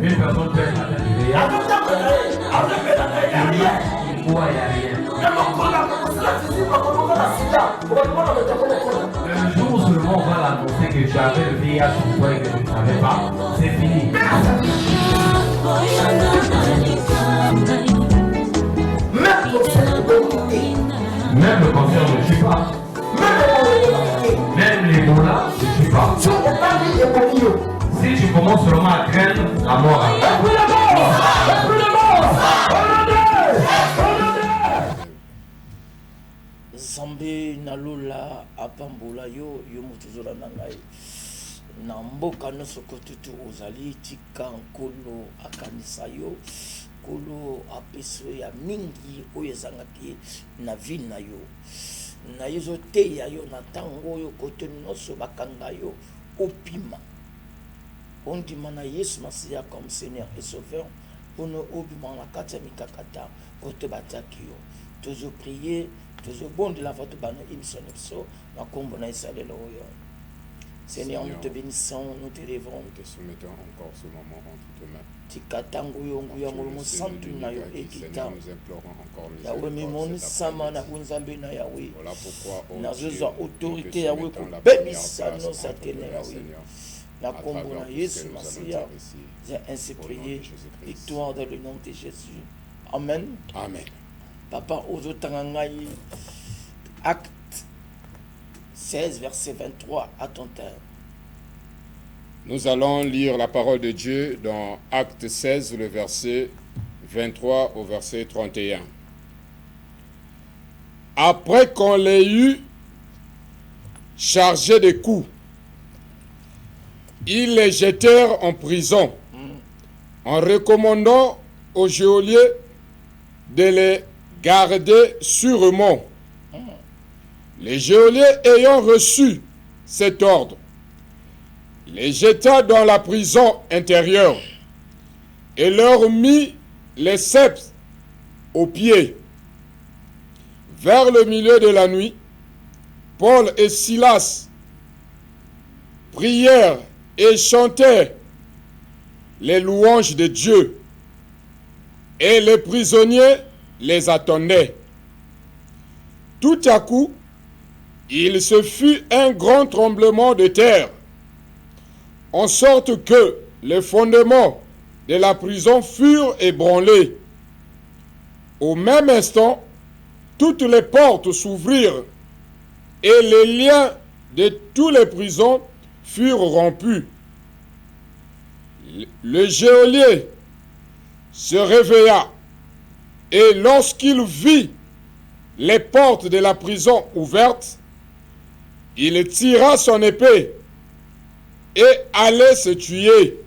Une personne perd la tête du veillard. Il voit, il n'y a rien. Le jour où seulement on va l'annoncer que tu avais le VIH sur toi et que tu ne savais pas, c'est fini. Même le cancer ne tue pas. Même l'Ebola ne tue pas. Si tu commences seulement à craindre la mort, Zambe nalola apambola yo mutuzola nangai na mboka nyonso kotutu ozali tika nkolo akanisa yo kolo apeso ya mingi oyo ezangaki na ville na yo na yezo teya yo na ntango oyo kote nyonso bakanga yo opima ondima na Yesu Masiya comme Seigneur et Sauveur pour nous obima na kati ya mikakata kote bataki yo toujours prier toujours bon de la voix de bana émission na kombo na Israël oyo. Seigneur, nous te bénissons, nous te lèverons. Nous te soumettons encore ce moment entre tes mains. Tikatango yongu ya mulumu santu na yo ekita. Nous implorons encore Yahweh mimoni sama na bunzambe na Yahweh. Voilà pourquoi na zozo autorité Yahweh ko bebisa no satene Yahweh. Na kombo na Yesu Masiya. J'ai ainsi prié. Victoire dans le nom de Jésus. Amen. Amen. Papa ozotanga ngai acte 16 verset 23 à ton terme. Nous allons lire la parole de Dieu dans Acte 16, le verset 23 au verset 31. Après qu'on l'ait eu chargé de coups, ils les jetèrent en prison en recommandant aux geôliers de les garder sûrement. Les geôliers ayant reçu cet ordre, les jeta dans la prison intérieure et leur mit les ceps aux pieds. Vers le milieu de la nuit, Paul et Silas prièrent et chantaient les louanges de Dieu, et les prisonniers les attendaient. Tout à coup, il se fit un grand tremblement de terre, en sorte que les fondements de la prison furent ébranlés. Au même instant, toutes les portes s'ouvrirent et les liens de toutes les prisons furent rompus. Le geôlier se réveilla et lorsqu'il vit les portes de la prison ouvertes, il tira son épée et allait se tuer,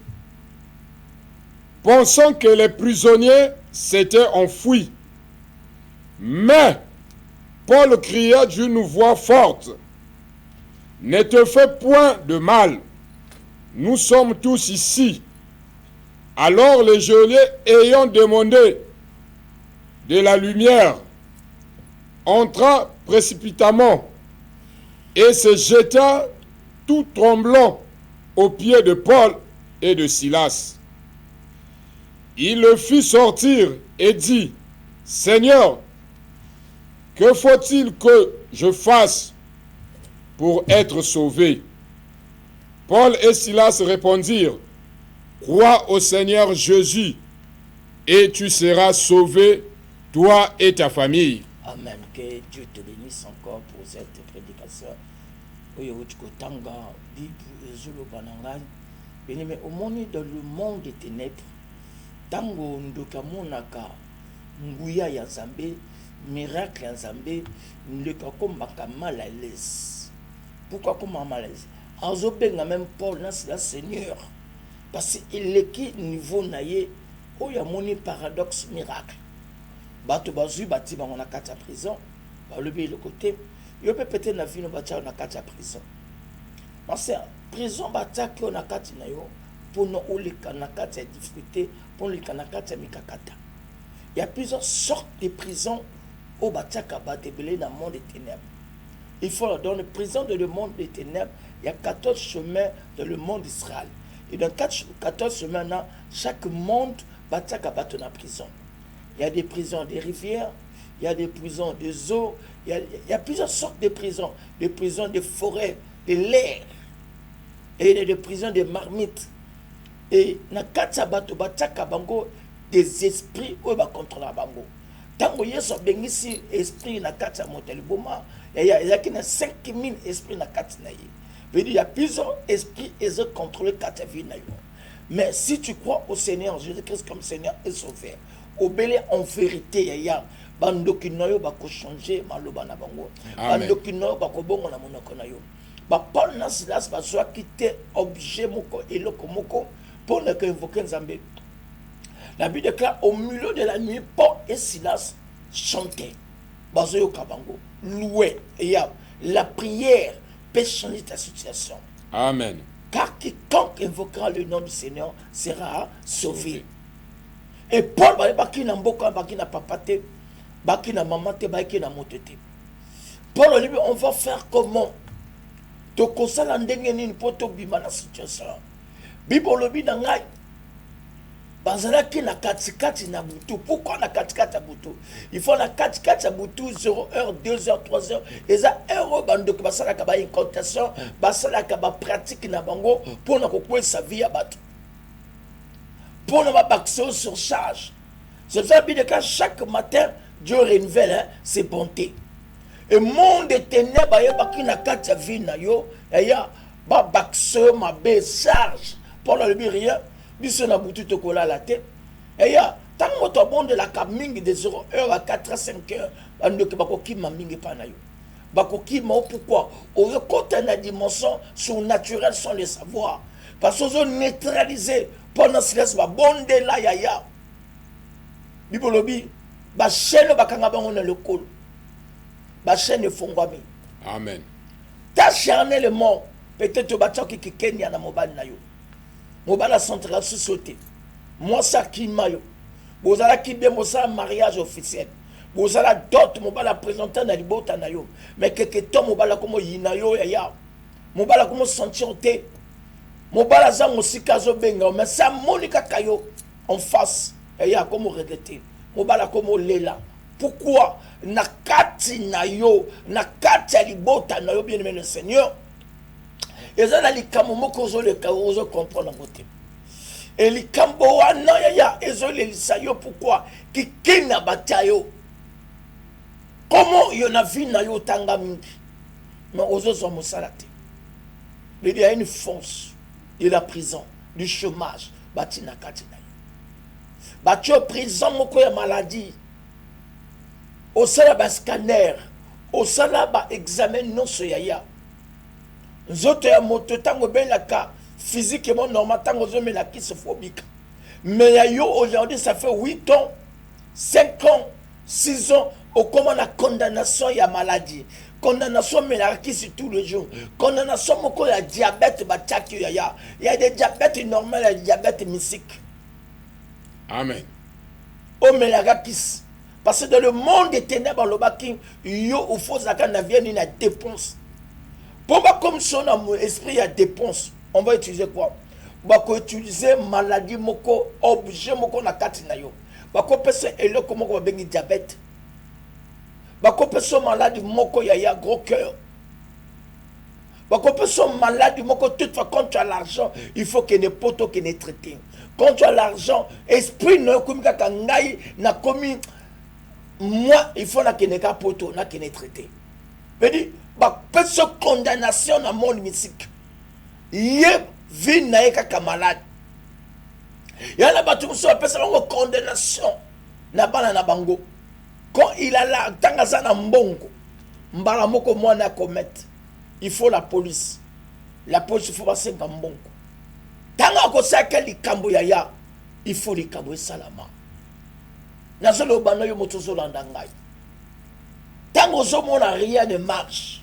pensant que les prisonniers s'étaient enfuis. Mais Paul cria d'une voix forte, « Ne te fais point de mal, nous sommes tous ici. » Alors le geôlier, ayant demandé de la lumière, entra précipitamment et se jeta tout tremblant aux pieds de Paul et de Silas. Il le fit sortir et dit, « Seigneur, que faut-il que je fasse pour être sauvé? » Paul et Silas répondirent, « Crois au Seigneur Jésus, et tu seras sauvé, toi et ta famille. » Amen. Que Dieu te bénisse encore pour cette prédication. Mais au monde dans le monde des ténèbres, tango ndokamonaka nguya ya Nzambe, miracle ya Nzambe, ndeka kombaka mal à l'aise. Pourquoi comme mal à l'aise? Azobenga même Paul na c'est Seigneur. Parce qu'il est qui niveau naie, où il y a mon paradoxe miracle. Bato bazu bati ba on a kata prison, ba lebi le côté, yo peut peut-être na vie no bati on a kata prison. Parce que prison bataki on a kati na yo pour no oleka na kata difficulté, pour le na kata mikakata. Il y a plusieurs sortes de prisons au bataka batebele dans le monde des ténèbres. Il faut dans la prison de le monde des ténèbres, il y a 14 chemins dans le monde d'Israël. Et dans 14 semaines, chaque monde va être en prison. Il y a des prisons des rivières, il y a des prisons des eaux, il y a plusieurs sortes de prisons. Des prisons des forêts, de l'air, et des prisons des marmites. Et dans 4 bateaux, bango des esprits où va contrôler bango. Tant que yeso bengisi esprit na 4 motel boma, il y a 5000 esprits na 4 naïe. Veut dire il y a plusieurs esprits et ils contrôlent 4 vies naïe. Mais si tu crois au Seigneur Jésus-Christ comme Seigneur et Sauveur, obéir en vérité, il y a bando qui noyo ba ko changer maloba na bango. Bando qui noyo ba ko bongo na monoko na yo. Ba Paul na Silas ba soit quitter objet moko et loko moko pour ne invoquer Nzambe. La Bible déclare au milieu de la nuit, Paul et Silas chantaient. Bazoyo kabango, louaient. Et la prière peut changer ta situation. Amen. Car quiconque invoquera le nom du Seigneur sera sauvé. Et Paul baki na mboka, baki na papate, baki na mamate, baki na motete. Paul lui, on va faire comment? To kosala ndenge nini poto bima na situation. Bible lobi na ngai. Bazalaki na katikati na butu. Pourquoi na katikati na butu? Il faut na katikati na butu 0 heure, 2 heures, 3 heures. Et ça heure bando que basalaka ba incantation, basalaka ba pratique na bango pour na kokwe sa vie à battre. Pour ne pas baxer sur charge. C'est ça que chaque matin Dieu renouvelle ses bontés. Et monde des ténèbres ya baki na kati ya vie na yo, ya ba baxer ma be charge. Pour le rien. Biso na butu tokola la tête. Et ya tant moto bon de la kaming de 0 heure à 4 à 5 heures, ando ke bako ki mamingi pa na yo. Bako ki ma pourquoi? Au côté na dimension surnaturelle sans le savoir. Parce qu'ils ont neutralisé pendant silence ba bonde la ya. Bibolobi ba chaîne ba kanga bango na le col. Ba chaîne fongwami. Amen. Ta charnellement peut-être ba tsoki ki Kenya na mobile na yo. Mobala centrale société. Moi ça qui mayo. Vous allez qui bien ça mariage officiel. Vous allez d'autres mobala présenter na libota na yo. Mais quelque temps mobala comme yina yo ya. Mobala comme sentir te. Mobala za musika zo benga mais ça monika kayo en face ya comme regretter. Mobala comme lela. Pourquoi na kati na yo, na kati ya libota na yo bien aimé le Seigneur. Et ça là les kamomoko zo le kaozo comprendre côté. Et les kambo wana ya ezo le lisayo pourquoi ki kina batayo. Comment yon a vu na yo tanga mingi. Mais ozo zo mosalate. Il y a une force de la prison, du chômage, bati na kati na yo. Bati au prison moko ya maladie. Au sala ba scanner, au sala ba examen non so yaya. Zote ya moto tango belaka physiquement normal tango zo me la phobique. Mais ya yo aujourd'hui ça fait 8 ans, 5 ans, 6 ans au comment la condamnation ya maladie. Condamnation mais la qui tous les jours. Condamnation moko ya diabète ba tchaki ya. Il y a des diabètes normaux et des diabètes mystiques. Amen. O me la kis. Parce que dans le monde des ténèbres le baki yo ou faut zaka na vie ni na dépense. Pour pas comme son esprit à dépense, on va utiliser quoi? On va utiliser maladie moko, objet moko na kati na yo. On va penser elo comment on va bengi diabète. On va penser maladie moko ya gros cœur. On va penser maladie moko toutefois quand tu as l'argent, il faut que ne poto que ne traité. Quand tu as l'argent, esprit ne comme ka ngai na komi moi il faut na que ne ka poto na que ne traité. Veut dire ba peso condamnation na monde mystique. Yé vie na eka malade. Yana batu muso pesa bango condamnation na bana na bango. Quand il a la tangaza na mbongo, mbala moko mwana commettre. Il faut la police. La police il faut passer na mbongo. Tanga ko saka likambo ya il faut likambo salama. Na solo bana yo moto zo landa ngai. Tango zo mona rien ne marche.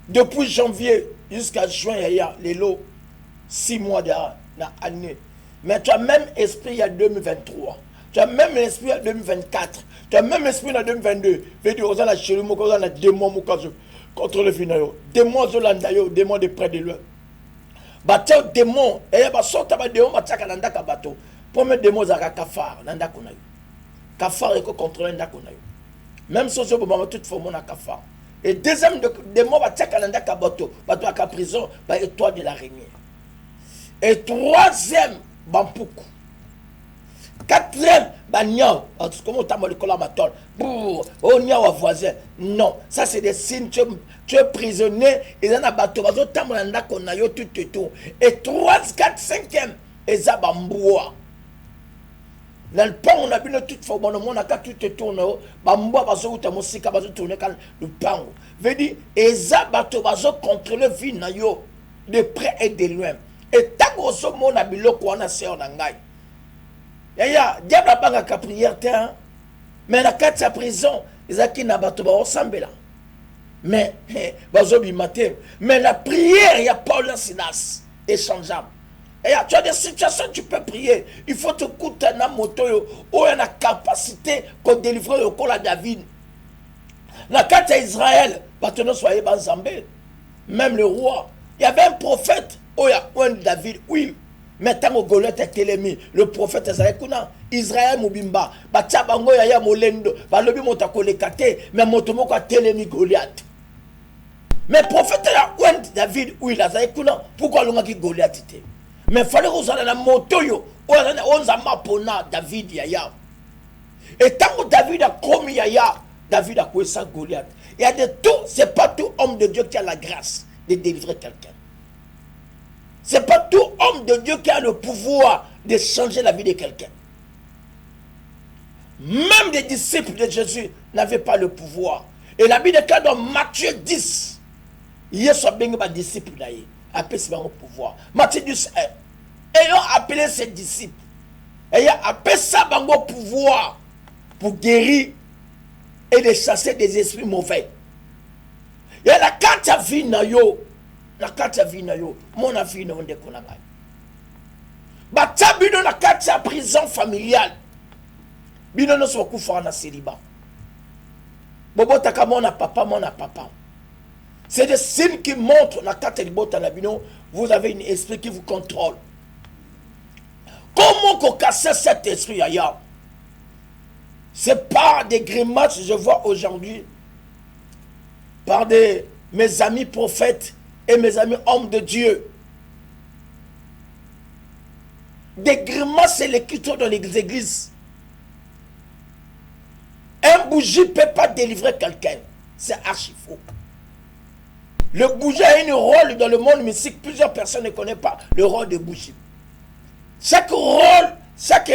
Depuis janvier jusqu'à juin, il y a les lots 6 mois d'année. Mais tu as même esprit il y a 2023. Tu as même esprit en 2024. Tu as même esprit en 2022. Veut dire, on a chez nous, on a des mois contre le final. Des mois de l'andayo, des mois de près de l'heure. bato démon et ba sota ba démon bataka na ndaka bato premier démon za kafar na ndako na yo kafar eko contrôler ndako na yo même si on peut toute forme na kafar et deuxième démon bataka na ndaka bato bato aka prison ba étoile de l'araignée et troisième bampuku quatrième bagnan comment on t'a le collant ma tôle on y a un voisin non ça c'est des signes tu es prisonnier et en a bateau bateau tamanda qu'on a yo tout et 3 4 5e et ça bamboua dans le pont on a bien toute forme on a tout tourne bamboua bazo ou ta musique bazo tourner quand le pont veut dire et ça bateau bazo contrôler vie na yo de près et de loin et ta grosso mon a biloko on a sœur nangai yaya diable banga ka prière terre mais la carte sa prison ezaki na bato ba osambela mais bazo bi matin mais la prière il y a Paul et Silas échangeable et tu as des situations tu peux prier il faut te coûter na moto yo o na capacité qu'on délivrer le col à David la carte à Israël bato no soyez banzambe même le roi il y avait un prophète o ya David oui mais tant que Goliath est télémi, le prophète Israël Mubimba, Bachabango ya molendo, balobi motako lekate, mais motomoko a télémi Goliath. Mais prophète là David oui la zaikuna, pourquoi l'on a dit Goliath était? Mais fallait que ça la moto yo, on zama pona David yaya. Et tant que David a commis yaya, David a quoi ça Goliath. Il y a de tout, c'est pas tout homme de Dieu qui a la grâce de délivrer quelqu'un. C'est pas tout homme de Dieu qui a le pouvoir de changer la vie de quelqu'un. Même les disciples de Jésus n'avaient pas le pouvoir. Et la Bible dit dans Matthieu 10, il y a un disciple d'ailleurs, appelé au pouvoir. Matthieu 10, ayant appelé ses disciples, ayant appelé ça au pouvoir pour guérir et de chasser des esprits mauvais. Et la carte à vie na yo. La carte à vie na yo, mon avis non de konanga. Bata bino la carte à prison familiale. Bino no so kufa na célibat. Bobo taka mon papa. C'est des signes qui montrent la carte de bota na bino, vous avez un esprit qui vous contrôle. Comment qu'on casse cet esprit ailleurs? C'est par des grimaces, je vois aujourd'hui, par mes amis prophètes et mes amis hommes de Dieu. Des grimaces, c'est l'écriture dans les églises. Un bougie ne peut pas délivrer quelqu'un. C'est archi faux. Le bougie a un rôle dans le monde mystique. Plusieurs personnes ne connaissent pas le rôle de bougie. Chaque rôle, chaque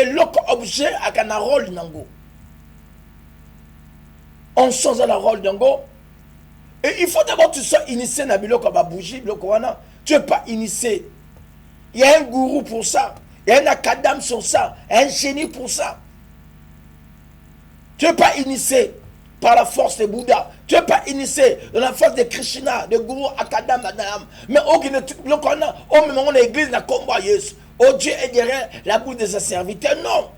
objet a un rôle nango. On change le rôle nango. Et il faut d'abord que tu sois initié dans le comme bougie, tu n'es pas initié. Il y a un gourou pour ça. Il y a un akadam sur ça. Il y a un génie pour ça. Tu n'es pas initié par la force de Bouddha. Tu n'es pas initié dans la force de Krishna, de gourou akadam. Mais au moment où l'église n'a combat Jésus, oh Dieu est derrière la bouche de ses serviteurs. Non.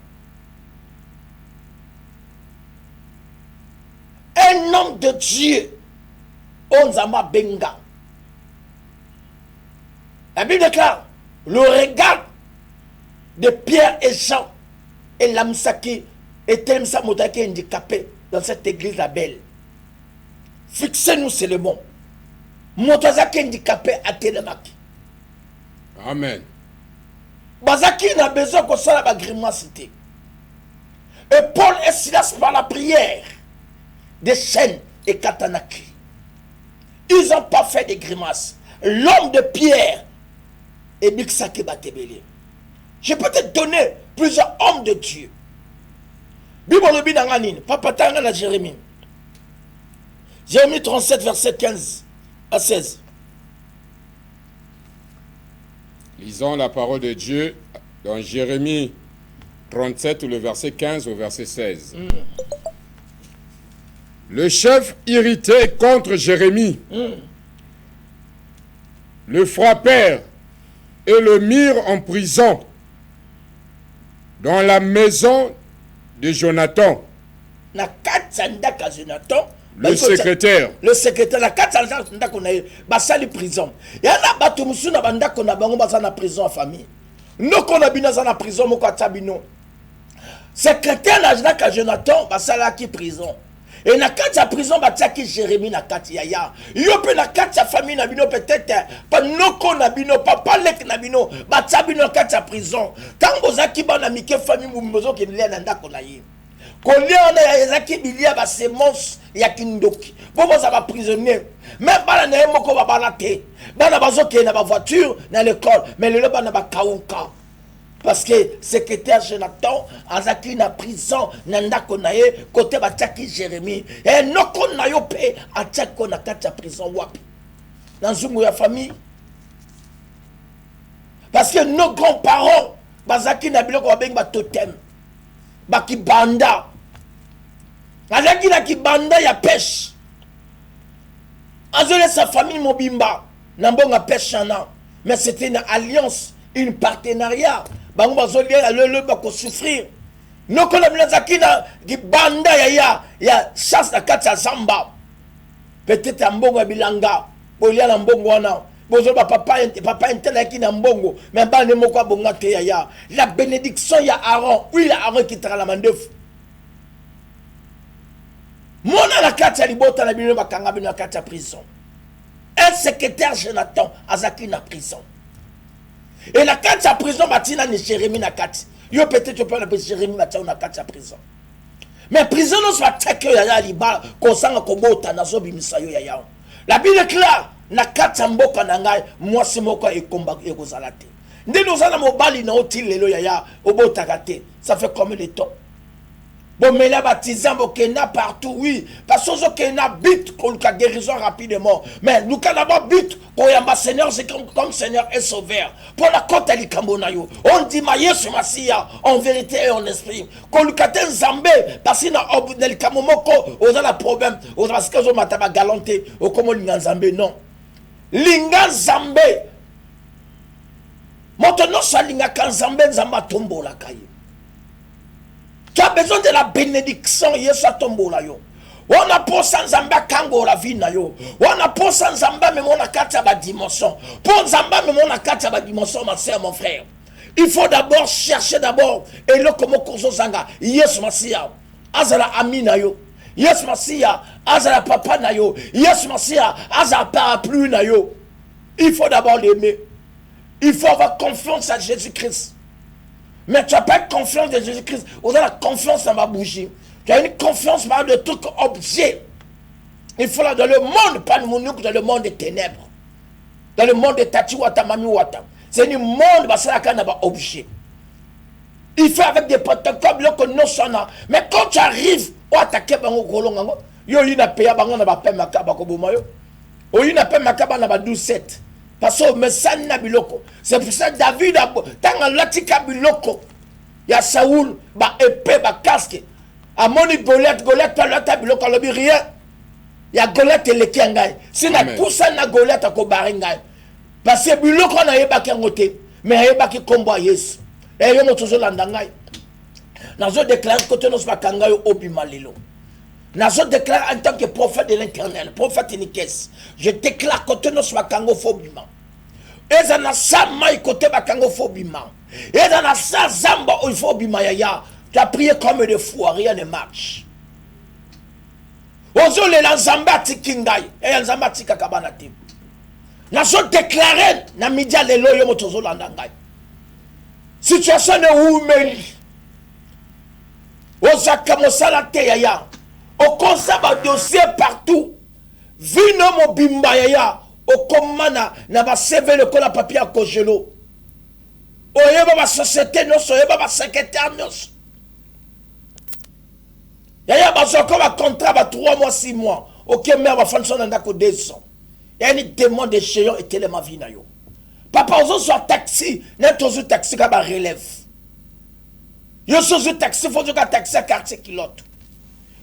Un homme de Dieu. Onzama Benga. La Bible déclare le regard de Pierre et Jean et Lamsaki et Telemsa Motaki handicapé dans cette église la belle. Fixez-nous seulement. Motazaki handicapé à Telemaki. Amen. Bazaki n'a besoin qu'on soit la grimacité. Et Paul et Silas par la prière des chaînes et katanaki. Ils n'ont pas fait des grimaces. L'homme de Pierre et Bixaki Batebele. Je peux te donner plusieurs hommes de Dieu. Bible Papa Tangana Jérémie. Jérémie 37, verset 15 à 16. Lisons la parole de Dieu dans Jérémie 37, le verset 15 au verset 16. Le chef irrité contre Jérémie le frappèrent et le mirent en prison dans la maison de Jonathan, Le secrétaire. Le secrétaire, la 4 ans, on a sali prison. Il y a un bateau, monsieur, n'a pas qu'on a en prison en famille. Nous, qu'on a bien dans la prison, mon katabino. Secrétaire, n'a pas Jonathan, basala qui prison. Et na kati ya prison batiaki Jérémie na kati ya ya. Yo pe na kati ya famille na bino peut-être pas noko na bino papa lek na bino batiaki na kati ya prison. Tango zaki bana mike famille mumbozo ke lia na ndako na ye. Ko lia na ya zaki bilia ba semence ya kindoki. Bobo za ba prisonnier. Même bana na moko ba bana te. Bana bazo ke na ba voiture na l'école mais le bana ba kauka. Parce que secrétaire Jonathan, Azaki na prison, nandako na ye, côté bataki Jérémie, et noko na yo pe, atako na kati ya prison wapi. Dans une ya famille. Parce que nos grands-parents, bazaki na biloko wabeng ba totem, ba kibanda. Azaki na kibanda ya pêche. Azole sa famille mobimba, nambonga pêche na. Mais c'était une alliance, une partenariat. Bango bazolia le bako souffrir. Noko na milazaki na gibanda ya chasse na kati ya zamba. Peut-être mbongo bilanga, bolia na mbongo wana. Bozo ba papa intela ki na mbongo, mais ba ne moko bonga te ya. La bénédiction ya Aaron, oui la Aaron qui tra la mandef. Mona la kati ya libota na bino bakanga bino na kati ya prison. Un secrétaire Jonathan azaki na prison. Et la carte à prison, Matina ni Jérémie na kati. Yo peut-être tu peux l'appeler Jérémie Matina na carte à prison. Mais prison ne soit teke ya liba kosanga kobota na zobi misayo ya yao. La Bible est claire, na kati mboka na ngai mwasi moko ekomba ekozalate. Nde nous allons mobali na otile lelo ya obota kate. Ça fait combien de temps? Bon, mais là, baptisant, Bokena partout, oui. Parce que Bokena but qu'on a guérison rapidement. Mais nous, quand d'abord but, qu'on y a ma Seigneur, c'est comme Seigneur est sauveur. Pour la côte, elle est on dit, ma Yesu Masia, en vérité et en esprit. Qu'on lui a Zambé, parce qu'il y a un Kamomoko, on a un problème. On a ce que je m'attends à galanter, ou comme Linga Zambé, non. Linga Zambé. Maintenant, ça Linga Zambé, Zamba tombo la caille. Tu as besoin de la bénédiction, Yesu tombola yo. On a pour sans zamba kango la vie na yo. On a pour sans zamba mais mon akata ba dimension. Pour zamba mais mon akata ba dimension ma sœur mon frère. Il faut d'abord chercher d'abord et le comme kozo zanga. Yesu Masia. Azala amina yo. Yesu Masia, azala papa na yo. Yesu Masia, azala parapluie na yo. Il faut d'abord l'aimer. Il faut avoir confiance à Jésus-Christ. Mais tu n'as pas de confiance de Jésus-Christ. On a la confiance dans ma bougie. Tu as une confiance dans le truc objet. Il faut là dans le monde, pas le monde, dans le monde des ténèbres. Dans le monde de Tati Wata, Mami Wata. C'est un monde, bah, c'est là qu'on a un objet. Il fait avec des protocoles que nous sommes. Mais quand tu arrives, on attaque bango kolongo. Yo yina peya bango na ba pe makaba ko bomayo. O yina pe makaba na ba 12-7. Parce que me sanna biloko. C'est pour ça que David a tant latika biloko. Ya Saoul ba épée ba casque. A moni Goliath pas lata biloko lobi rien. Ya Goliath le kiangai. Si na poussa na Goliath ko baringai. Parce que biloko na yeba ki ngote. Mais yeba ki kombo Yesu. Et yo motozo landangai. Nazo déclare que nous pas kangayo obima lelo. Nazo déclare en tant que prophète de l'Éternel, prophète Nikes. Je déclare que nous pas kango fobima. Et ça na sa mai côté ba kango fobima. Et ça na sa zamba il faut bima ya. Tu as prié comme des fous, rien ne marche. Ozo le lanzamba tikingai et lanzamba tikakabana tim. Nazo déclarer na media lelo yo motozo landangai. Situation de Oumeli. Osaka Mosala Teyaya. Au consaba dossier partout. Vino mo bimba yaya. Au komana na ba seve le kola papier à kojelo. Oyeba ba société nos, oyeba ba secrétaire nos. Yaya ba zoko ba contrat ba 3 mois 6 mois. Ok mais ba fonction na ndako 200. Y'a une demande de chéant et telle ma vie na yo. Papa, on soit taxi, n'est-ce pas taxi qui va relève. Yo suis taxi, il faut que taxi à quartier kilote.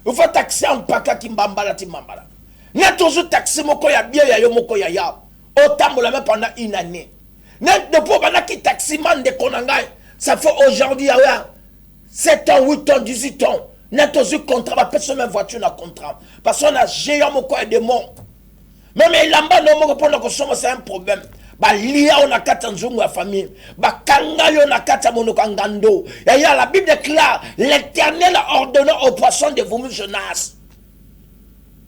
Il faut taxi en paka qui mbambala ti mbambala. N'est-ce pas taxi moko ya bien ya yo moko ya ya. Autant la même pendant une année. N'est-ce pas qui taxi man de konangai. Ça fait aujourd'hui 7 ans, 8 ans, 18 ans. N'a pas contrat, ma personne même voiture n'a contrat. Parce qu'on a géant mon corps et démon. Même il a pas de répondre que c'est un problème. Bah lia on a quatre nzungu la famille. Bah kanga yo na quatre monokangando. Et la Bible déclare l'Éternel a ordonné aux poissons de vomir Jonas.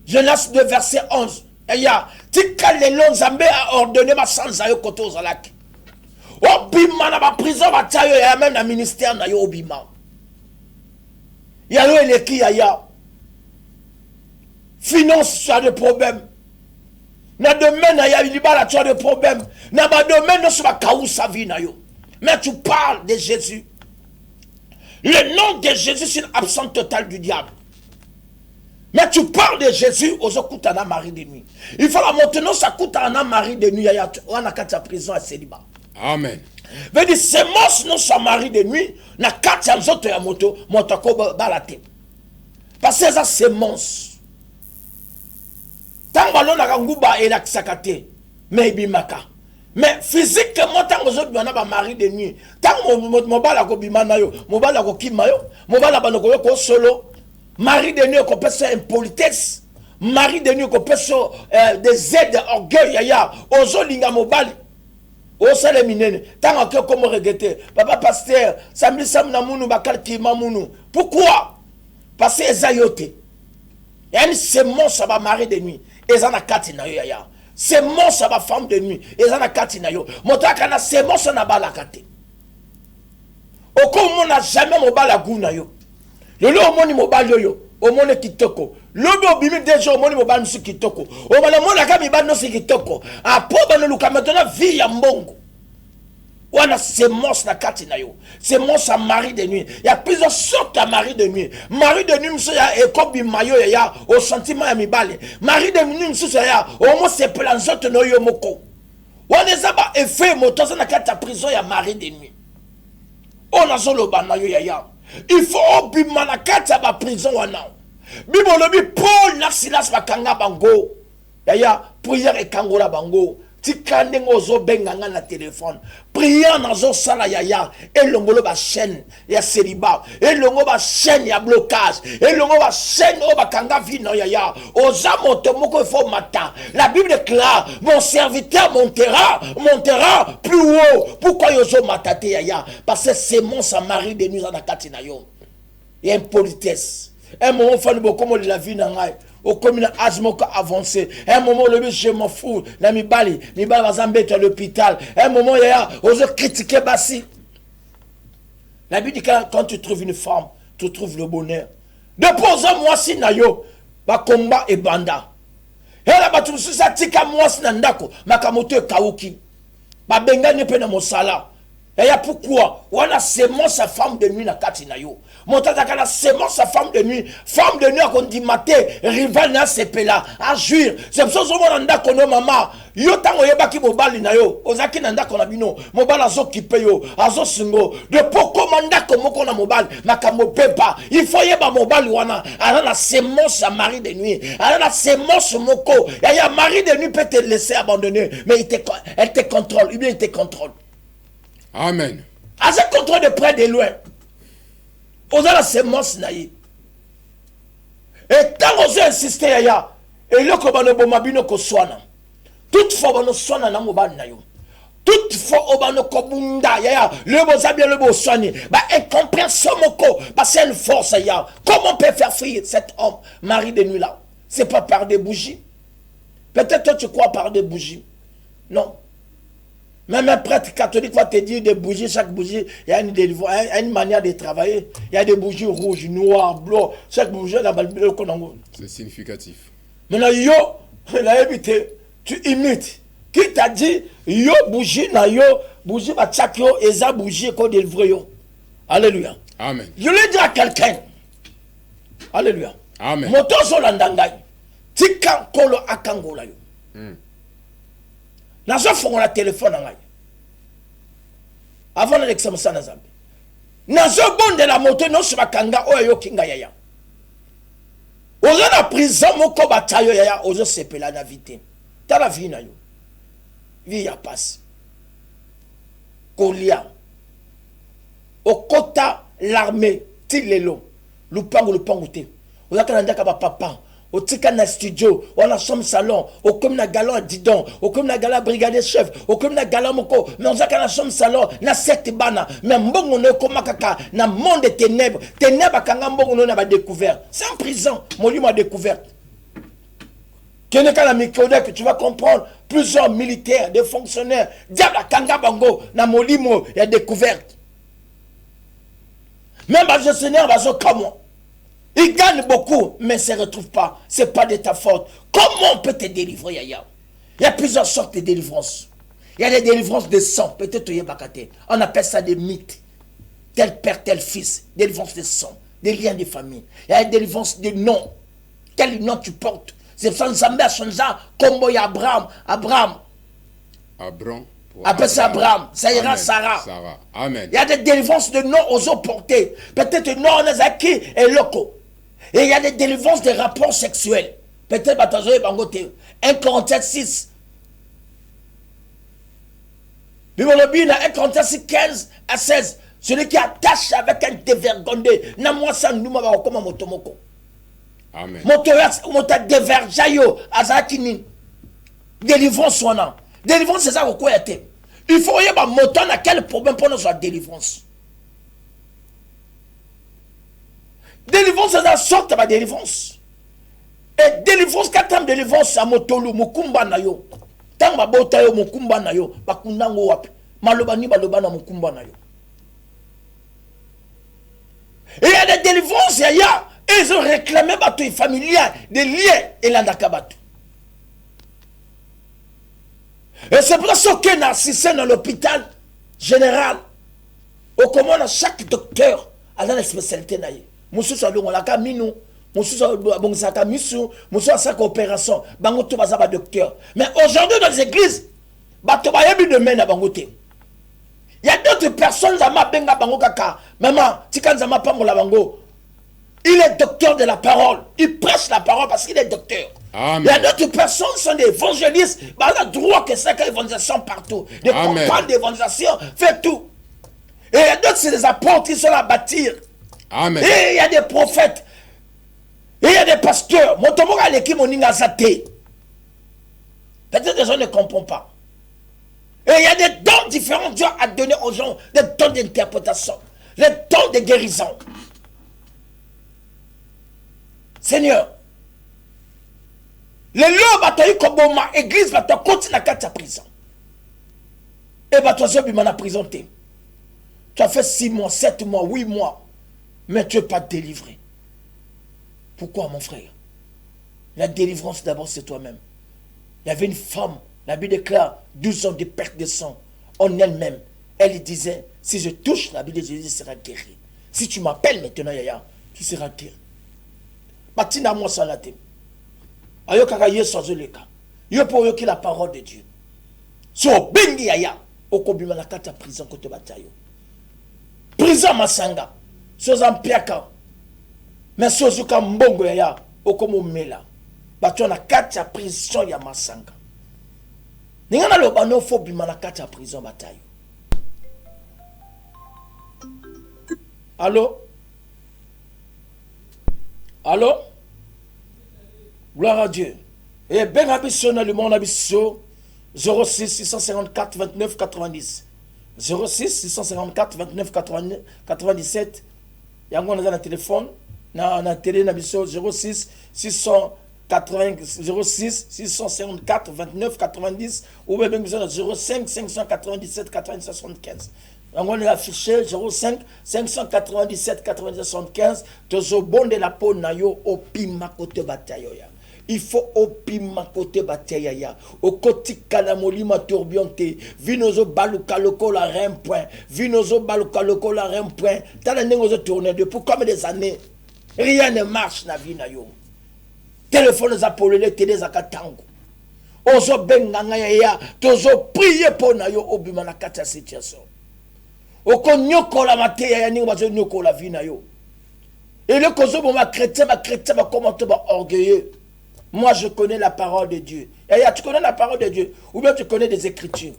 Jonas 2 verset 11. Et il y a tika lelo Nzambe a ordonné ma sans ayo koto ozalaki. Obima na ba prison ba tayo ya même na ministère na yo obima. Ya yo eleki ya. Finance ça des problèmes. Na domaine na ya libala tu as des problèmes. Na ba domaine no sa kaou sa vie na yo. Mais tu parles de Jésus. Le nom de Jésus c'est une absence totale du diable. Mais tu parles de Jésus aux okutana Marie de nuit. Il faut la maintenant ça coûte à Marie de nuit ya on a quatre prison à célibat. Amen. Veut dire semence non sa Marie de nuit na quatre nzoto ya moto ko balate. Parce que ça semence. Tant ballon na nguba et la sakate mais bimaka. Mais physiquement tant aux autres na ba Marie de nuit. Tant mo bala ko bimana yo, mo bala ko kimayo, mo bala banoko ko solo. Marie de nuit qu'on peut faire impolitesse. Marie de nuit qu'on peut faire des aides orgueil yaya. Ozo linga mobali. Ozo le minene. Tant que comme regretter. Papa pasteur, samedi sam na munu bakal kima munu. Pourquoi? Parce que ezayote. Il y a une semence à ma Marie de nuit. Ezana katina yo yaya. Semence à ma femme de nuit. Ezana katina yo. Motaka na semence na balakate. Oko mon n'a jamais mobala guna yo. Le lo omoni mobile yo omoni kitoko lobi obimi déjà omoni mobile musu kitoko omana mona ka mibali no si kitoko apo bano luka maintenant vie ya mbongo wana semence na kati na yo semence à mari de nuit il y a plusieurs sortes à mari de nuit musu ya ekobi mayo ya au sentiment ya mibali mari de nuit musu ya omo se planzote no yo moko wana zaba effet motoza na kati ya prison ya mari de nuit on a solo bana yo ya. Il faut obima na kati ya prison wana. Bible lobi Paul na Silas bakanga bango. Yaya prière e kangola bango. Tika ndenge ozo benga nga na téléphone. Prière nazo sala yaya elongolo ba chaîne ya célibat. Elongo ba chaîne ya blocage. Elongo ba chaîne o bakanga vie no yaya. Oza moto moko faut matin. La Bible déclare mon serviteur montera plus haut. Pourquoi yozo matate yaya? Parce que c'est mon Marie de nuit na kati na yo. Il y a une politesse. Un moment fallu beaucoup comme la vie na ngai. Au commun âge avancé. Un moment le je m'en fous. Na mi bali va zambé à l'hôpital. Un moment il y a ose critiquer Bassi. La Bible dit que quand tu trouves une femme, tu trouves le bonheur. Depose-moi si na yo ba combat et banda. Et là ba tu ça tika moi si na ndako makamoto kauki. Ba bengani pe na mosala. Et ya pourquoi on a semence sa femme de nuit na kati na yo. Montata kana semence sa femme de nuit a qu'on dit maté rival na sepela a juir. C'est pour ça que on ndako no mama yo tango yebaki mobali na yo ozaki na ndako na bino mobali azo kipe yo azo singo de poko mandako moko na mobali makambo pepa il faut yeba mobali wana ala na semence sa mari de nuit ala na semence moko ya mari de nuit peut te laisser abandonner mais elle te contrôle ou bien il te contrôle. Amen. À ce contrôle de près de loin. On a la semence naïe. Et tant qu'on a insisté, et là, comme on a bomabino ko soana. Toutefois, on a soana na mobile naïo. Toutefois, on a kobunda, le boza bien le beau soigné. Bah, incompréhension moko, bah, c'est une force, Comment on peut faire fuir cet homme, mari de nuit là? C'est pas par des bougies. Peut-être toi, tu crois par des bougies. Non. Même un prêtre catholique va te dire des bougies, chaque bougie, il y a une manière de travailler. Il y a des bougies rouges, noires, bleues, chaque bougie, c'est significatif. Maintenant, tu imites. Qui t'a dit, yo bougie, bougie, eza bougie, ko délivre yo. Alléluia. Amen. Je lui dis à quelqu'un, alléluia. Amen. Moto solandangay, tika kolo akangola yo. Nazo fongola téléphone ngai. Avant l'examen ça na zambi. Nazo bonde la moto no subakanga oyo kinga yaya. Ozo na prison moko batayo yaya ozo sepela na vite. Ta la vie na yo. Vie ya passe. Kolia. Okota l'armée tilelo. lupango te ozaka na ndaka papa otika na studio wana chambre salon okomi na galon à didon okomi na galon à brigadier chef okomi na galon moko mais ozaka na chambre salon na sete bana mais mbongo no ekoma kaka na monde de ténèbres akanga mbongo no na ba découvert c'est en prison molimo a découvert kene kala microdec que tu vas comprendre plusieurs militaires des fonctionnaires diable akanga bango na molimo ya découverte même les gestionnaires bazo comme ils gagnent beaucoup, mais ne se retrouvent pas. Ce n'est pas de ta faute. Comment on peut te délivrer, Yaya? Il y a plusieurs sortes de délivrances. Il y a des délivrances de sang. Peut-être on appelle ça des mythes. Tel père, tel fils. Délivrance de sang. Des liens de famille. Il y a des délivrances de nom. Quel nom tu portes? C'est ça, Nzambé a changé. Comme il y a Abraham. Appelle ça Abraham. Ça ira Sarah. Amen. Il y a des délivrances de noms aux eaux portées. Peut-être non, on a qui est loco. Et il y a des délivrances de rapports sexuels. Peut-être Batazoé Bangote. 1 Corinthiens 6. Bible 1 Corinthiens 6, 15 à 16. Celui qui attache avec un dévergondé. Namwasa Numa Bakoma Motomoko. Amen. Mota déverjayo Azakinin. Délivrance sonna. Délivrance, c'est ça quoi était. Il faut y avoir un moton à quel problème pour notre délivrance. Délivrance, c'est la sorte de délivrance. Et délivrance, quatrième délivrance, c'est motolo, mukumba na yo. Tant ma bota yo, mukumba na yo, bakundango wapi. Malobani baloba na mukumba na yo. Et il y a des délivrances, il y a, ils ont réclamé bateau familial, des liens, et l'andakabatou. Et c'est pour ça que Narcisse dans l'hôpital général, au commande chaque docteur a dans la spécialité. Monsieur Salon, on l'a caminou, monsieur Salon, a missou, monsieur a opération, bango tout bazaba docteur. Mais aujourd'hui dans les églises, bato ba yebi de mena bangote. Il y a d'autres personnes zama benga bango kaka. Maman, tikan zama pambola bango. Il est docteur de la parole. Il prêche la parole parce qu'il est docteur. Amen. Il y a d'autres personnes qui sont des évangélistes. Bah, on a droit que c'est l'évangélisation partout. Des campagnes d'évangélisation, fait tout. Et il y a d'autres, c'est des apôtres qui sont là à bâtir. Amen. Et il y a des prophètes. Et il y a des pasteurs. Motomoga l'équipe moninga zate. Peut-être que les gens ne comprennent pas. Et il y a des dons différents. Dieu a donné aux gens des dons d'interprétation, des dons de guérison. Seigneur, les lois bataillent comme ma église va te continuer à la prison. Et bah toi, tu m'en prison. Tu as fait 6 mois, 7 mois, 8 mois, mais tu n'es pas délivré. Pourquoi, mon frère? La délivrance d'abord, c'est toi-même. Il y avait une femme, la Bible déclare 12 ans de perte de sang en elle-même. Elle disait, si je touche la Bible de Jésus, sera guéri. Si tu m'appelles maintenant, Yaya, tu seras guéri. Batina moi salate. Ayo kaka yeso azoleka. Yo po yo ki la parole de Dieu. So bengi yaya okobima na kata prison kote batayo. Prison masanga. So zampiaka. Mais so zuka mbongo yaya okomo mela. Bato na kata prison ya masanga. Ningana lo bano fo bima na kata prison batayo. Allô? Allô? Gloire à Dieu. Et ben abisso dans le monde abisso 06 654 29 90 06 654 29 97. Yango na téléphone na télé na bisso 06 654 29 90 ou bien besoin 05 597 80 75. On a affiché 05 597 80 75. Tozo bonde la peau na yo opima kote batayo ya. Il faut opima kote batayo ya. Au koti kalamolima tourbillonté. Vinozo baluka loko la point. Vinozo baluka loko la point. T'as nengozo tourner depuis comme des années. Rien ne marche na vie na yo. Téléphone za polele télé za katango. Ozo benganga ya. Tozo prier pour na yo obima na kata situation. Oko nyoko la mate ya ningo bazo nyoko la vie na yo. Et le kozo ma chrétien ba comment te ba orgueilleux. Moi je connais la parole de Dieu. Et tu connais la parole de Dieu ou bien tu connais des écritures.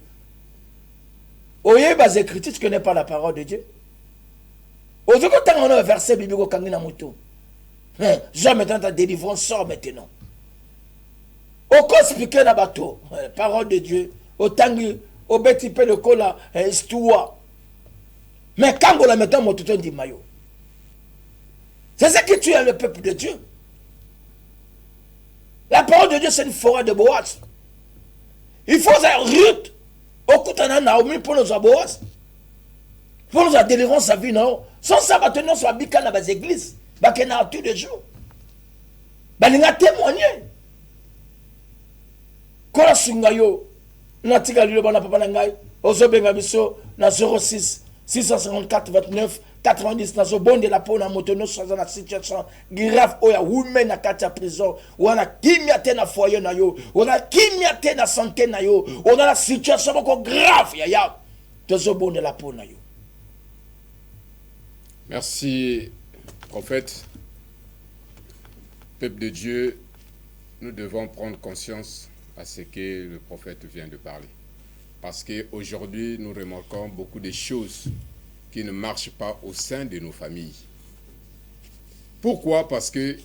Oye bas écritures tu connais pas la parole de Dieu. Ozo ko tanga na verset biblique kangina moto. Jean maintenant ta délivrance sort maintenant. Oko expliquer na bateau, parole de Dieu, au tangi, au beti pe le kola, histoire. Mais quand on la met dans mon touton dit maillot. C'est ça qui tue le peuple de Dieu. La parole de Dieu, c'est une forêt de Boaz. Il faut faire Ruth. Au coup de Naomi pour nous Boaz. Pour nous délivrer sa vie, non. Sans ça, maintenant, sur la bika dans les églises. Bah, qu'il y a tous les jours. Bah, il y a témoigné. Quand on sungayo, on a tiré le bon papa nangai, au Zobenga Bisso, na 06 654 29 90 na bon de la peau na motono dans la situation grave oya women na kati prison on a kimia te na foyer na yo on a kimia te na santé na yo on a la situation beaucoup grave ya to bon de la peau na yo. Merci prophète. Peuple de Dieu, nous devons prendre conscience à ce que le prophète vient de parler. Parce qu'aujourd'hui, nous remarquons beaucoup de choses qui ne marchent pas au sein de nos familles. Pourquoi? Parce qu'il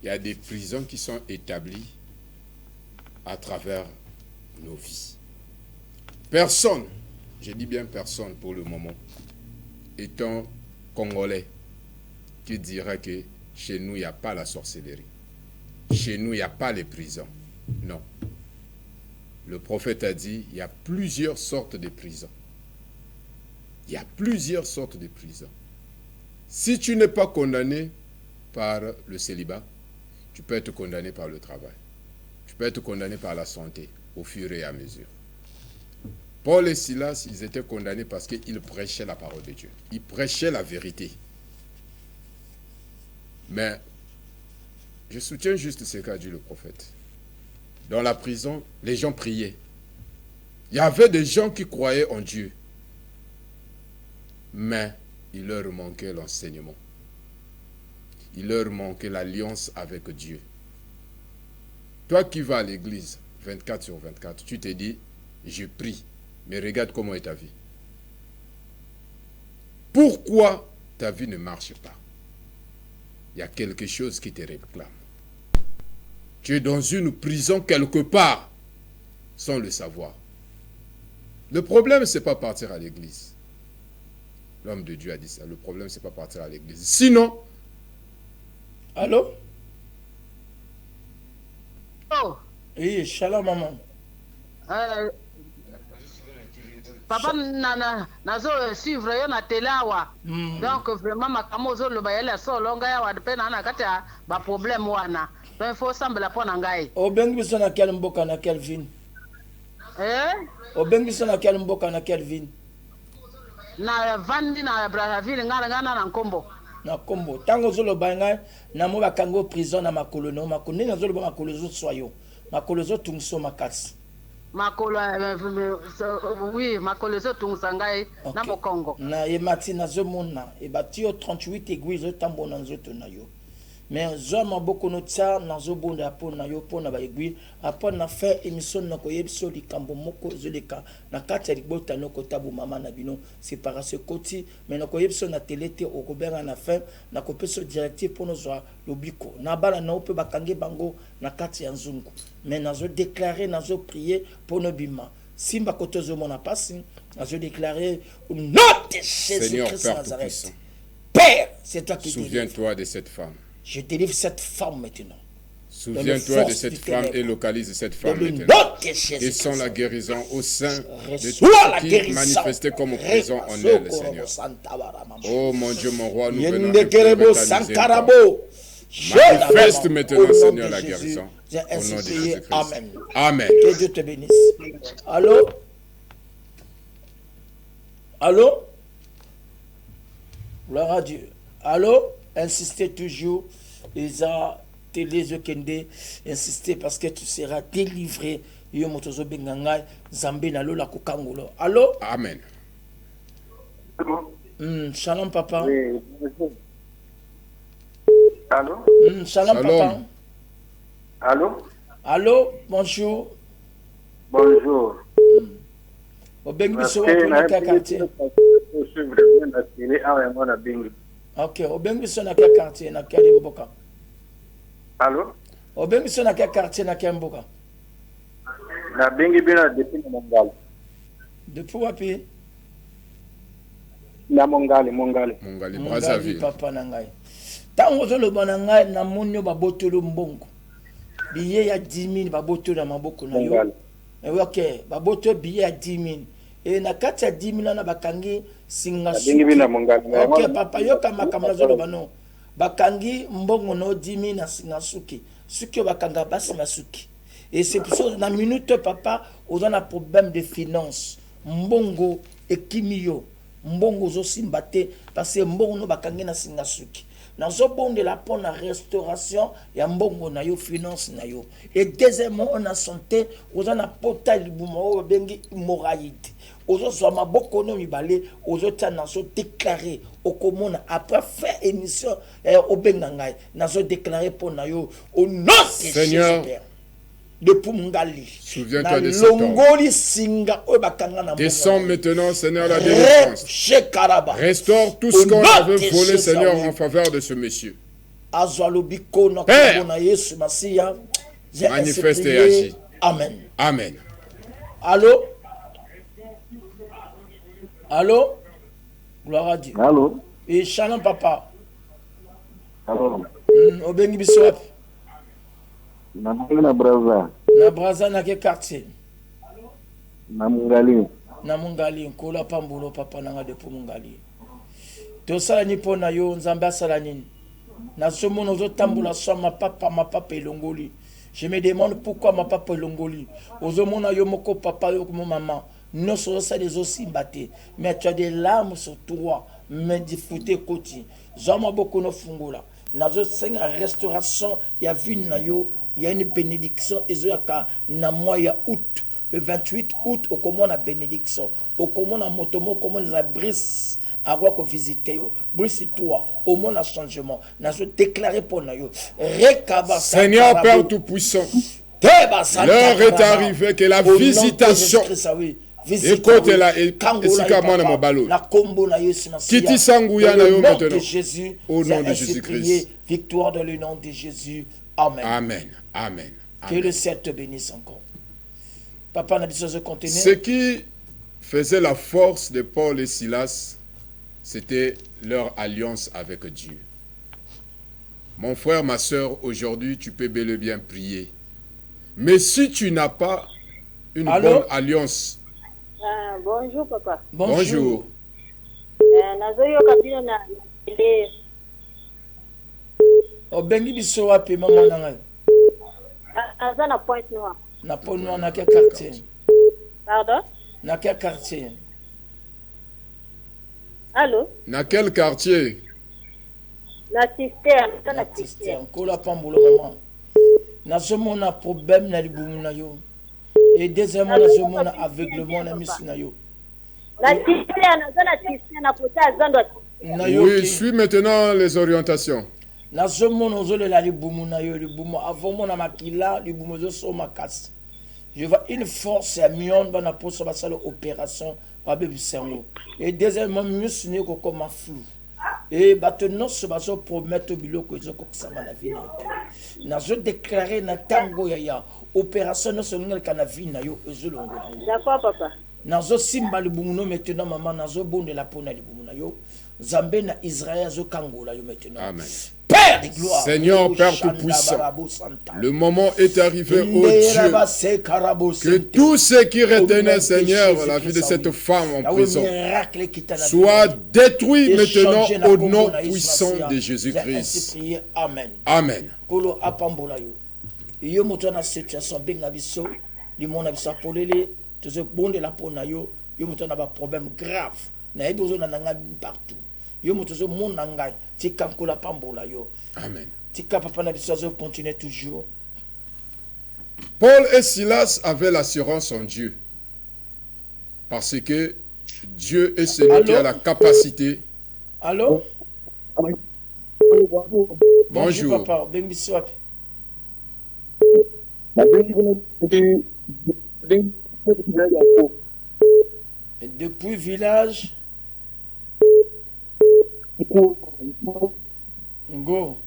y a des prisons qui sont établies à travers nos vies. Personne, je dis bien personne pour le moment, étant congolais, qui dirait que chez nous, il n'y a pas la sorcellerie. Chez nous, il n'y a pas les prisons. Non. Le prophète a dit, il y a plusieurs sortes de prisons. Il y a plusieurs sortes de prisons. Si tu n'es pas condamné par le célibat, tu peux être condamné par le travail. Tu peux être condamné par la santé, au fur et à mesure. Paul et Silas, ils étaient condamnés parce qu'ils prêchaient la parole de Dieu. Ils prêchaient la vérité. Mais, je soutiens juste ce qu'a dit le prophète. Dans la prison, les gens priaient. Il y avait des gens qui croyaient en Dieu. Mais il leur manquait l'enseignement. Il leur manquait l'alliance avec Dieu. Toi qui vas à l'église 24 sur 24, tu te dis, je prie, mais regarde comment est ta vie. Pourquoi ta vie ne marche pas? Il y a quelque chose qui te réclame. Tu es dans une prison quelque part, sans le savoir. Le problème, ce n'est pas partir à l'église. L'homme de Dieu a dit ça. Le problème, ce n'est pas partir à l'église. Sinon... Allô? Oh. Oui, shalom, maman. Papa, nazo suivre yo na télé awa. Donc vraiment makamo zo loba yele so longa ya wa pe na kati ba problème wana. Donc il faut sembler pour na ngai. Obengi biso na quel mboka na quelle ville? Obengi biso na quel mboka na quelle ville? Na vandi na Brazzaville ngana na Nkombo. Na Nkombo. Tango zo loba ngai na mo bakango prison na makolo no makolo na zo loba makolo zo soyo. Makolo zo tungso makasi. Makolo oui, makolo zo tungsa ngai na Mokongo. Na emati na zo mona e batio 38 églises tambo na nzoto na yo. Mais zoma boko no tsa na zo bonda pona yo pona ba église apona na faire émission na ko yebso likambo moko zoleka na kati ya libota no ko tabu mama na bino séparation koti mais na ko yebso na télé te o ko benga na fin na ko peso directive pour nous lobiko na bala na ope bakange bango na kati ya nzungu mais na zo déclarer na zo prier pour no bima simba kotozo mona pasi na zo déclarer au nom de Jésus-Christ de Nazareth. Père, c'est toi qui souviens-toi de cette femme. Je délivre cette femme maintenant. Souviens-toi de cette femme et localise cette femme maintenant. Et sans la guérison au sein de tout ce qui manifestait comme prison en elle, Seigneur. Oh mon Dieu, mon roi, nous venons manifeste maintenant, Seigneur, la guérison. Au nom de Jésus-Christ. Amen. Amen. Que Dieu te bénisse. Allô? Allô? Gloire à Dieu. Allô? Insistez toujours, les a télé kende, insistez parce que tu seras délivré. Yo motozo bengangai, Zambé na lola kokangolo. Allô? Amen. Shalom papa. Oui. Allô? Shalom papa. Allô? Allô? Bonjour. Bonjour. Obengiso wa kwa quartier. Ok, Obengiso na kwa quartier na quel mboka? Allô? Obengi so na quel quartier na quel mboka? Na bengi bina depuis na Mongali. Depuis wapi? Na Mongali. Mongali, Brazzaville. Papa na ngai. Tango zo loba na ngai na monyo babotolo mbongo. Biye ya 10 000 babotolo na maboko na yo. Ok, baboto biye ya 10 000. Et na kati ya 10 000 na bakangi singa suki. Ok, papa yoka makamla zo loba no. Bakangi mbongo no 10 000 na singa suki. Suki bakanga basi na suki. Et c'est pour ça dans minute papa, on a un problème de finance. Mbongo ekimiyo. Mbongo zo simbate parce que mbongo no bakangi na singa suki. Na zo bonde la pour la restauration ya mbongo na yo finance na yo. Et deuxièmement on a santé, on a portail bumo bengi immoralité. Ozo so maboko no mibale, ozo tana so déclarer okomona après faire émission obenga ngai. Na zo déclarer pour na yo au nom de Seigneur. Jésus. Depuis Mungali. Souviens-toi de cet homme. Descends maintenant, Seigneur, la délivrance. Restaure tout ce qu'on avait volé, Seigneur, en faveur de ce monsieur. Père, manifeste et agis. Amen. Amen. Allô? Allô? Gloire à Dieu. Allô? Et shalom, papa. Allô? Obengi biswap. Na Brazza. Na Brazza na ke quartier? Na Mongali. Na Mongali, nkola pambulo papa nanga depo Mongali. Tosala ni pona yo nzambe asala nini? Na somo nozo tambula so ma papa elongoli. Je me demande pourquoi ma papa elongoli. Ozo mona yo moko papa yo comme maman. Non so ça des aussi batté. Mais tu as des larmes sur toi. Mais di fouté koti. Zama boko no fungola. Nazo senga restauration ya vie na yo. Il y a une bénédiction ezoyaka na mois ya août, le 28 août au comment la bénédiction au comment la motomo comment les abris à quoi qu'on visite yo brise toi au monde a changement na se déclarer pour na yo rekaba Seigneur Père tout puissant, l'heure est arrivée que la visitation écoute la esikamana na mobalo la combo na Yesu na kiti sanguya na yo maintenant Jésus au nom de Jésus-Christ. Victoire dans le nom de Jésus. Amen. Amen. Amen. Que le ciel te bénisse encore. Papa n'a dit ça, je continue. Ce qui faisait la force de Paul et Silas, c'était leur alliance avec Dieu. Mon frère, ma soeur, aujourd'hui, tu peux bel et bien prier. Mais si tu n'as pas une bonne alliance... Bonjour, papa. Bonjour. Obengi biso wapi mama nanga? Na Pointe Noire. Na Pointe Noire na quel quartier? Pardon? Na quel quartier? Allô? Na quel quartier? Na cisterne. Na cisterne. Kola pambulo maman. Na zomona problème na libumu na yo. Et deuxièmement na zomona aveuglement na misu na yo. La cisterne, na cisterne na pota zando. Oui, je suis maintenant les orientations. Na zomona ozole la libumu na yo libumu avant na makila libumu zo so makasi. Je vois une force à mion bana poso basalo opération ba bebisengo. Et deuxièmement misu ne ko comme flou. Et maintenant ce baso promettre biloko ezoko kusama na vie na zo déclarer na tango ya opération no songa kana vie na yo ezolongo. D'accord papa. Nazo simba libumu no maintenant maman nazo bonde la pona libumu na yo. Zambé na Israël zo kangola yo maintenant. Amen. Père de gloire. Seigneur Père tout-puissant, le moment est arrivé, ô Dieu, que tout ce qui retenait, Seigneur, la vie de cette femme en prison soit détruit maintenant au nom puissant de Jésus-Christ. Amen. Amen. Kolo apambola yo. Yo moto na situation benga biso, li mona biso apolele, tozo bonde la pona yo, yo moto na ba problème grave. Na ebozo na nanga partout. Yo motozo mon nangai tika kola pambola yo. Amen. Tika papa na biso zo continuer toujours. Paul et Silas avaient l'assurance en Dieu. Parce que Dieu est celui qui a la capacité. Allô? Bonjour. Papa, bengi swap. Depuis village Ngo.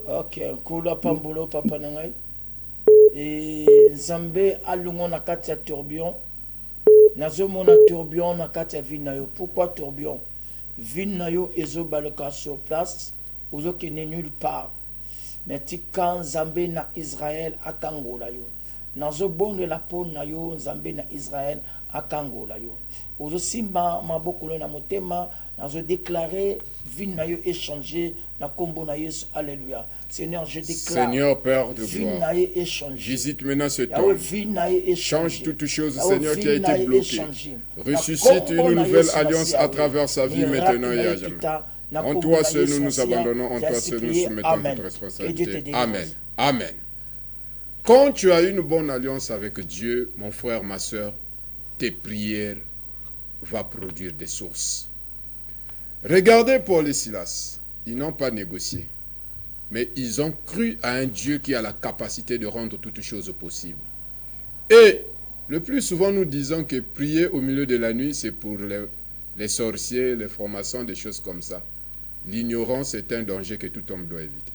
Ok. Ok, Koula Pambolo, Papa Nangai. Et Zambé alungo na kati ya tourbillon. Nazo mona tourbillon na kati ya ville na yo. Pourquoi tourbillon? Ville na yo ezo baleka sur place, ozo kene nulle part. Mais tika Zambé na Israël akangola yo. Nazo bonde la peau na yo Zambé na Israël akangola yo. Ozo simba maboko na motema, nazo déclarer ville na yo échangé na kombo na Yesu. Alléluia. Seigneur, je déclare. Seigneur Père de gloire, visite maintenant ce temps. Change toutes choses, Seigneur, qui a été bloqué. Ressuscite une nouvelle alliance à travers sa vie maintenant et à jamais. En toi seul nous nous abandonnons, en toi seul nous soumettons notre responsabilité. Amen. Amen. Quand tu as une bonne alliance avec Dieu, mon frère, ma soeur, tes prières vont produire des sources. Regardez Paul et Silas, ils n'ont pas négocié. Mais ils ont cru à un Dieu qui a la capacité de rendre toutes choses possibles. Et le plus souvent, nous disons que prier au milieu de la nuit, c'est pour les sorciers, les francs-maçons, des choses comme ça. L'ignorance est un danger que tout homme doit éviter.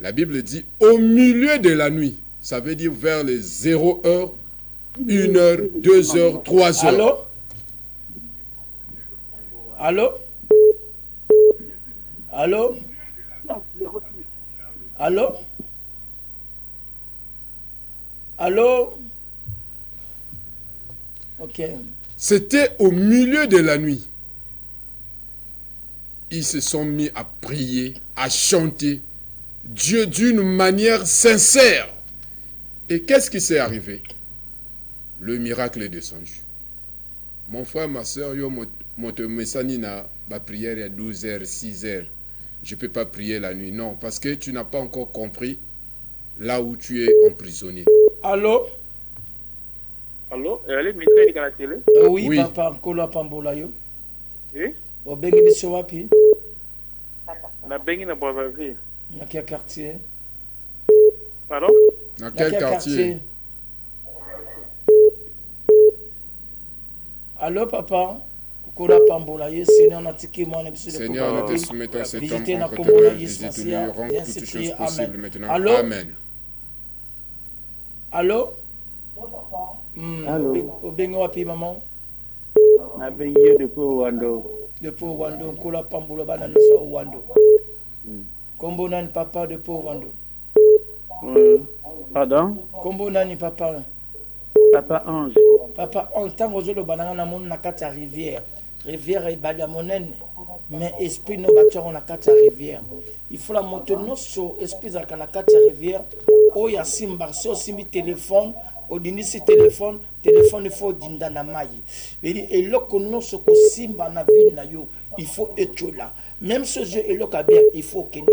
La Bible dit au milieu de la nuit. Ça veut dire vers les 0 heures, 1 heure, 2 heures, 3 heures. Allô? Allô? Allô? Allô? Ok. C'était au milieu de la nuit. Ils se sont mis à prier, à chanter Dieu d'une manière sincère. Et qu'est-ce qui s'est arrivé? Le miracle est descendu. Mon frère, ma soeur, yo messani na ma prière à 12h, 6h. Je ne peux pas prier la nuit. Non, parce que tu n'as pas encore compris là où tu es emprisonné. Allô? Allô? Elle est ministère de la télé? Oui, Oui. Papa, Kola Pambola yo. Oui? Obengi biso wapi? Na bengi na Brazzaville. Na quel quartier? Pardon? Dans quel quartier? Allô, Papa? Kola Pambola yo, Seigneur, natiki moi na biso de Seigneur, nous te soumettons cet homme visiter na entre tes kombo na mains, Yesu visite-lui, rends Viens toutes se choses prier, possibles amen. maintenant. Allô? Amen. Allô? Allô? Obengi wapi, maman? Na bengi yo depuis Wando. Depuis Wando, Kola Pambola bana biso Wando. Kombo nani papa depuis Wando? Pardon? Kombo nani papa? Papa Ange. Papa, on tango zolo bananga na mon na kati ya rivière. Rivière ebali ya monene. Mais esprit no batiako na kati ya rivière. Il faut la moto noso esprit zalaka na kati ya rivière. Oyo asimba so osimbi téléphone, odindisi téléphone il faut dinda na mai. Eli eloko noso kosimba na vie na yo, il faut être là. Même ce jeu eloko bien, il faut kende.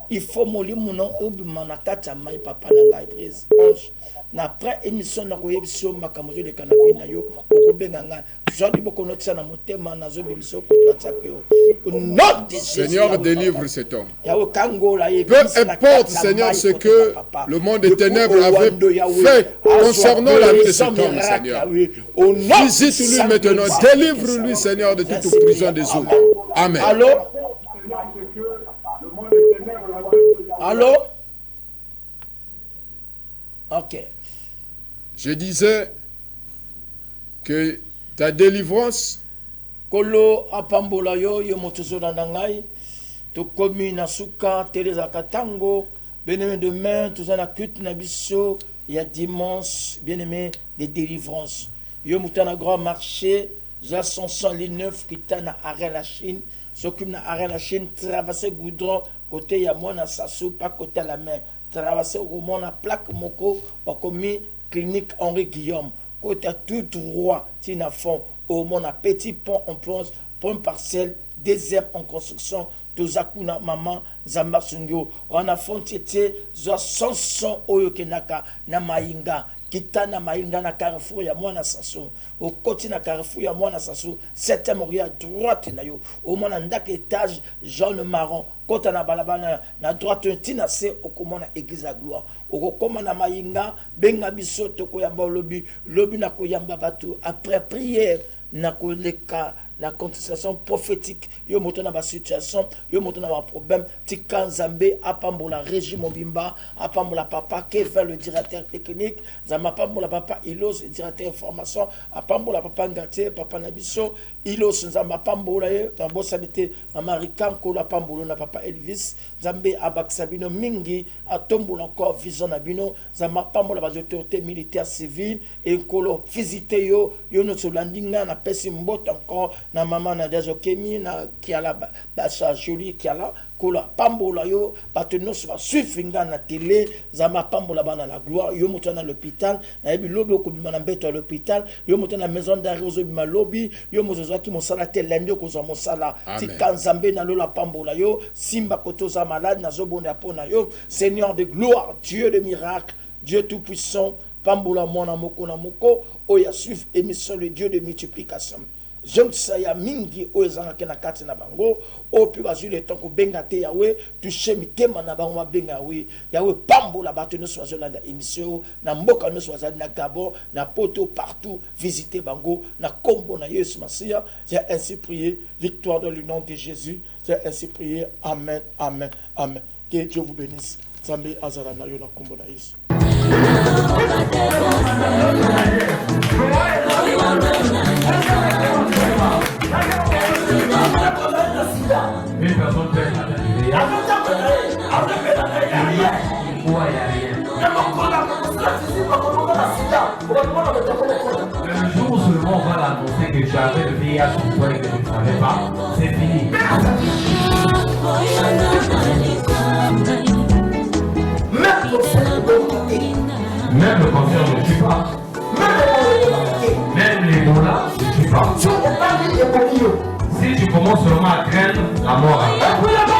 Il faut molimo non obima na kati ya mai papa na ngai prise. Ange. Na après émission na koyebiso makamozo de kanavi na yo okobenga nga jodi boko notisa na motema na zo biso ko tsakio Seigneur, délivre cet homme. Yawo kangola ye Peu importe, Seigneur, ce que le monde des ténèbres avait fait concernant la vie de cet homme, Seigneur. Visite-lui maintenant, délivre-lui, Seigneur, de toute prison des eaux. Amen. Allô? Allô? Ok. Je disais que ta délivrance Kolo apambola yo yo motozo na ngai to komi na suka Teresa Katango bien-aimé demain tout ça na culte na biso ya dimanche bien-aimé de délivrance yo mutana grand marché Jasonson les 9 qui ta na arrêt la Chine s'occupe na arrêt la Chine traverser goudron côté ya mona sasu pas côté la main traverser au mona plaque moko bakomi clinique Henri Guillaume côté tout droit tina fond au mon petit pont en plonge pont parcelle deuxième en construction tozakuna maman zamba sungyo on a fontiete zo sanson oyo kenaka na mainga kitana mainga na carrefour ya mwana saso au côté na carrefour ya mwana saso septième rue à droite na yo au mona ndak étage jaune marron kota na balabana na droite tina se okomona église à gloire okokoma na mainga benga biso toko yamba lobi na koyamba bato après prière na koleka la contestation prophétique, yo moto na ba situation, yo moto na ba problème, tika nzambe apambola régime mobimba, apambola papa Kevin le directeur technique, zama apambola papa Ilos le directeur information, apambola papa Ngate, papa Nabiso, Ilos nzamba apambola ye, na bosanité américain ko la pambola na papa Elvis, nzambe abaksabino mingi atombola encore vision na bino, zama apambola ba autorité militaire civile et kolo visiter yo no solandinga na pesi mbote encore na mama na dezokemi na kiala basa jolie kiala kola pambola yo batenos va suivinga na télé zama pambola bana la gloire yo moto na l'hôpital na yebi lobi ko bima na mbeto à l'hôpital yo moto na maison d'arrêt ozo bima lobi yo moto zaki mosala te lendo ko zo mosala tika nzambe na lola pambola yo simba koto za malade na zobonda pona yo Seigneur de gloire, Dieu de miracle, Dieu tout puissant, pambola mona moko na moko oya suivre émission le Dieu de multiplication. Je sais ya mingi oyezanga ke na kati na bango o pi bazui le temps ko benga te yawe toucher mitema na bango benga yawe pambola bato no swazolanda émission na mboka no swazali na Gabon na poto partout visiter bango na kombo na Yesu Masia. J'ai ainsi prié, victoire dans le nom de Jésus. J'ai ainsi prié, amen, amen, amen. Que Dieu vous bénisse. Zambe azala na yo na kombo na Yesu. Une personne fait le jour où seulement on va l'annoncer que tu avais le VIH sur toi et que tu ne savais pas, c'est fini. Même le cancer ne tue pas. Même les mots-là ne tuent pas. Si tu commences seulement à craindre, la mort arrive.